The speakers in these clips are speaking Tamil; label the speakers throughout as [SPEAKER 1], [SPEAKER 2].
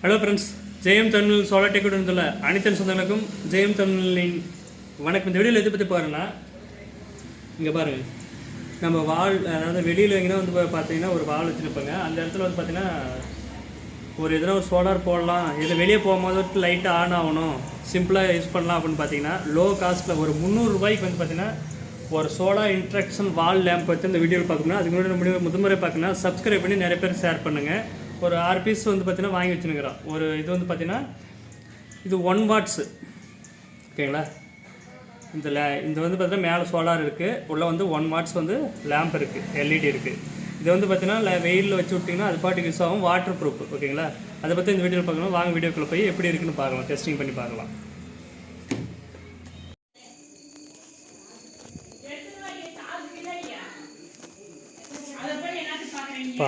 [SPEAKER 1] ஹலோ ஃப்ரெண்ட்ஸ், ஜெயம் தமிழ் சோலார் டெக் வந்துள்ள அனைத்து சொந்தங்களுக்கும் ஜெயம் தமிழின் வணக்கம். இந்த வீடியோவில் எதை பற்றி பாருங்கன்னா, இங்கே பாருங்கள், நம்ம வால் அதாவது வெளியில் எங்கன்னா வந்து பார்த்தீங்கன்னா ஒரு வால் வச்சுருப்பாங்க. அந்த இடத்துல வந்து பார்த்தீங்கன்னா ஒரு எதனா ஒரு சோலார் போடலாம், இதில் வெளியே போகும்போது லைட்டாக ஆன் ஆகணும், சிம்பிளாக யூஸ் பண்ணலாம் அப்படின்னு பார்த்தீங்கன்னா லோ காஸ்ட்டில் ஒரு 300 ரூபாய்க்கு வந்து பார்த்தீங்கன்னா ஒரு சோலார் இன்ட்ராக்ஷன் வால் லேம்ப் பற்றி இந்த வீடியோவில் பார்க்கணும். அதுக்கு முன்னாடி முதன்முறை பார்க்கணும், சப்ஸ்கிரைப் பண்ணி நிறைய பேர் ஷேர் பண்ணுங்கள். ஒரு 6 பீஸ் வந்து பார்த்தீங்கன்னா வாங்கி வச்சுருக்கிறோம். ஒரு இது வந்து பார்த்தீங்கன்னா இது 1 வாட்ஸு, ஓகேங்களா. இந்த வந்து பார்த்தீங்கன்னா மேலே சோலார் இருக்குது, உள்ளே வந்து 1 வாட்ஸ் வந்து லேம்ப் இருக்குது, எல்இடி இருக்குது. இது வந்து பார்த்தீங்கன்னா வெயிலில் வச்சு விட்டிங்கன்னா அது பாட்டுக்கு யூஸ் ஆகும், வாட்டர் ப்ரூஃப், ஓகேங்களா. அதை பற்றி இந்த வீடியோவில் பார்க்கணும். வாங்க வீடியோக்குள்ளே போய் எப்படி இருக்குன்னு பார்க்கலாம், டெஸ்டிங் பண்ணி பார்க்கலாம்.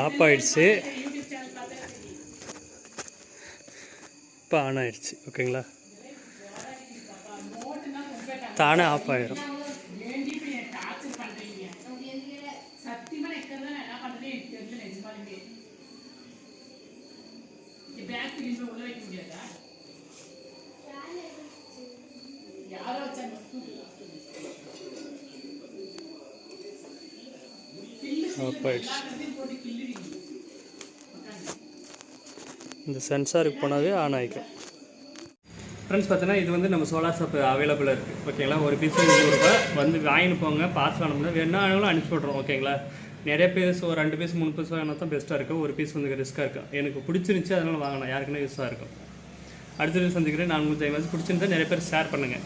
[SPEAKER 1] ஆஃப் ஆயிடுச்சு, இப்போ ஆன் ஆயிடுச்சு, ஓகேங்களா. தானே ஆஃப் ஆயிடும். ஆஃப் ஆயிடுச்சு. இந்த சென்சாருக்கு போனாவே ஆன் ஆகிக்கும். ஃப்ரெண்ட்ஸ், பார்த்தீங்கன்னா இது வந்து நம்ம சோலார் ஷாப் அவைலபிளாக இருக்குது, ஓகேங்களா. ஒரு பீஸ் 100 ரூபாய் வந்து வாங்கின்னு போங்க, பார்சல் அனுப்புங்க, வேணாலும் அனுப்பிச்சி விட்றோம், ஓகேங்களா. நிறைய பீஸ் ஒரு 2 பீஸ் 3 பீஸ் வாங்கினா தான் பெஸ்ட்டாக இருக்கும். ஒரு பீஸ் வந்து ரிஸ்க்காக இருக்கும். எனக்கு பிடிச்சிருந்துச்சி, அதனால் வாங்கினேன். யாருக்குன்னா யூஸாக இருக்கும். அடுத்த வீடியோ சந்திக்கிறேன். நான் உங்களுக்கு பிடிச்சிருந்தா நிறைய பேர் ஷேர் பண்ணுங்கள்.